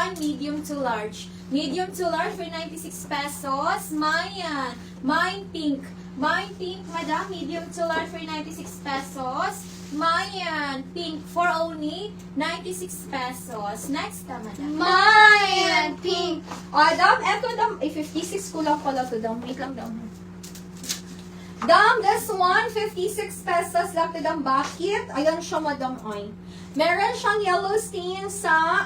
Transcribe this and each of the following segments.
one, medium to large. Medium to large for 96 pesos. Mayan. Mine pink. Mine pink, madam. Medium to large for 96 pesos. Mayan pink for only 96 pesos. Next na, madam. Mayan pink. Dam, eto dam. 56 ko lang pala to dam. Wait lang dam. Dam, this one, 56 pesos lang to dam. Bakit? Ayan siya, madam. Ay. Meron siyang yellow stain sa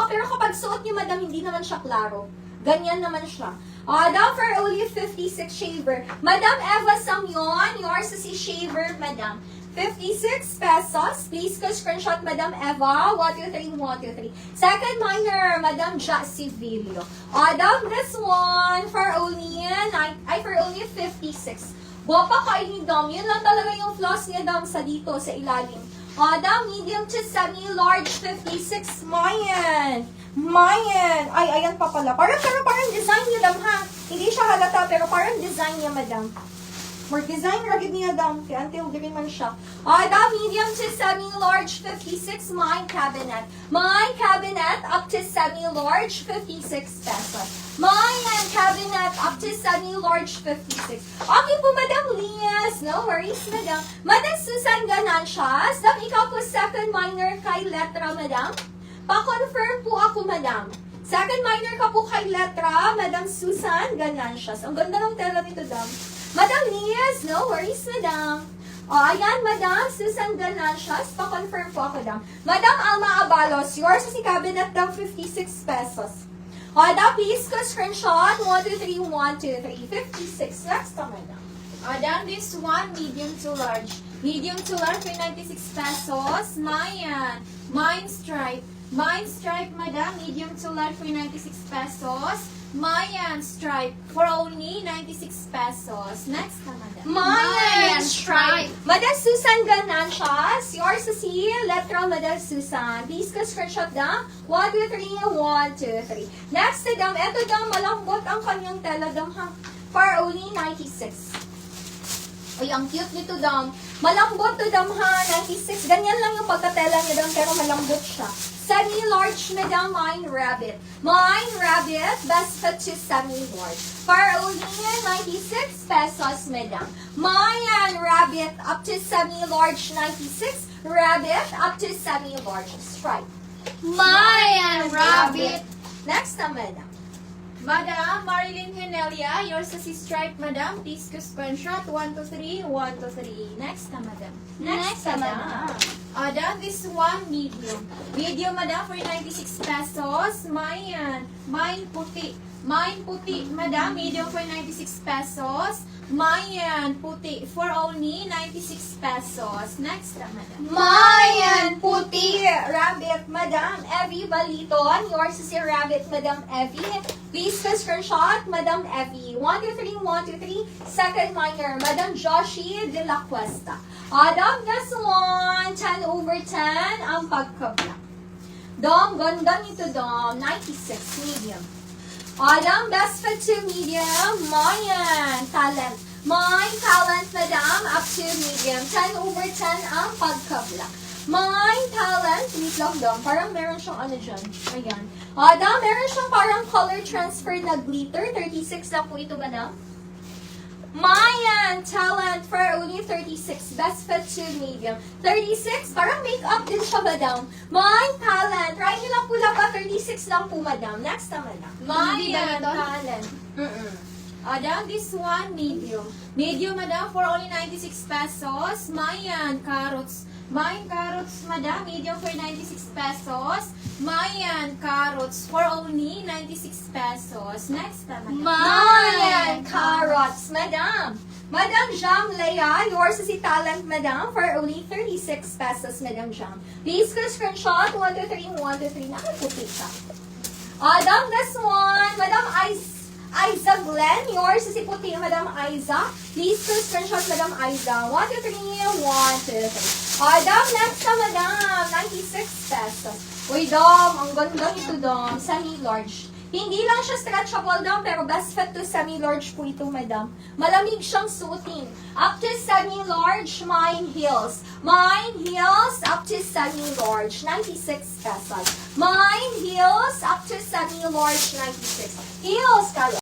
pero kapag suot niyo, madam, hindi naman siya klaro. Ganyan naman siya. Dam, for only 56 shaver. Madam Eva Samyon, yours is si shaver, madam. 56 pesos. Please ko screenshot, Madam Eva. 1, 2, 3, 1, 2, 3. Second minor, Madam Jassy Vilio. Dam, this one, for only 56. Guwapa kayo ni Dam. Yun lang talaga yung flaws niya, Dam, sa dito, sa ilalim. Dam, medium to semi-large, 56. Mayan. Mayan. Ay, ayan pa pala. Parang design niya, Dam, ha? Hindi siya halata, pero parang design niya, Madam. More design, ragid niya, Dam. Kaya until gawin man siya. Dam, medium to semi-large, 56. My cabinet. My cabinet, up to semi-large, 56 pesos. My cabinet, up to semi-large, 56. Okay po, Madam Lias. No worries, Madam. Madam Susan Ganancias. Dam, ikaw po second minor kay letra, Madam. Pa-confirm po ako, Madam. Second minor ka po kay letra, Madam Susan Ganancias. Ang ganda ng tela nito, Dam. Madam Lias, no worries, Madam. Ayan, Madam Susan Ganancias. Pa-confirm po ako, Dam. Madam Alma Abalos, yours is si cabinet, Dam, 56 pesos. Dam, please ko screenshot. 1, 2, 3, 1, 2, 3. 56. Next na, Madam. Dam, this one, medium to large. Medium to large for 96 pesos. Mayan. Mine stripe. Mine stripe, Madam. Medium to large for 96 pesos. Mayan stripe for only 96 pesos. Next na, Madam. Mayan stripe. Madam Susan Ganancias, yours is si letra, Madam Susan. Please ko screenshot, Dam. 1, 2, 3, 1, 2, 3. Next, Dam. Eto, Dam, malambot ang kanyang tela, Dam, ha? For only 96. Uy, ang cute nito, Dam. Malambot to, Dam, ha? 96. Ganyan lang yung pagkatela niya, Dam, pero malambot siya. Semi-large, Madam, Mine Rabbit. Mine Rabbit, best fit to semi-large. For only 96 pesos, Madam. Mine Rabbit, up to semi-large, 96. Rabbit, up to semi-large. Stripe. Mayan Rabbit. Next na, Madam. Madam Marilyn Henelia, yours is si stripe, Madam. Please ko screenshot. 1, 2, 3, 1, 2, 3. Next na, Madam. Next na, Madam. Dam, this one, medium. Medium, Madam, for 96 pesos. Mayan. Mine puti. Mine puti, Madam. Medium for 96 pesos. Mayan puti for only 96 pesos. Next na, Madam. Mayan puti. Rabbit, Madam Evie Baliton. Yours is si Rabbit, Madam Evie. Please ko screenshot, Madam Evie. 1, 2, 3, 1, 2, 3. Second minor, Madam Joshi de la Cuesta. Dam, this one, 10 over 10 ang pagkabla. Dam, ganda nito, Dam. 96, medium. Dam, best fit to medium. Mayan, talent. My talent, Madam, up to medium. 10 over 10 ang pagkabla. My talent, wait lang, Dam. Parang meron siyang dyan. Ayan. Dam, meron siyang parang color transfer na glitter. 36 lang po ito, Madam. Mayan talent for only 36. Best fit to medium. 36, parang makeup din siya, Madam. My talent. Try nyo lang po lang pa. 36 lang po, Madam. Next na, Madam. Mayan talent. Dam, this one, medium. Medium, Madam, for only 96 pesos. Mayan carrots. Mayan carrots, Madam. Medium for 96 pesos. Mayan carrots for only 96 pesos. Next na, Madam. Mayan carrots, Madam. Madam Jam Leia, yours is si talent, Madam, for only 36 pesos, Madam Jam. Please ko screenshot. 1, 2, 3, 1, 2, 3. Nakaputi siya. Dam, this one, Madam Aiza Glenn, yours is si puti, Madam Aiza. Please ko screenshot, Madam Aiza. 1, 2, 3, 1, 2, 3. Dam, next na, Madam. 96 pesos. Uy, Dam, ang ganda nito, Dam. Semi-large. Hindi lang siya stretchable, Dam, pero best fit to semi-large po ito, Madam. Malamig siyang suotin. Up to semi-large, Mine Heels. Mine Heels, up to semi-large. 96 pesos. Mine Heels, up to semi-large, 96. Heels, Carol.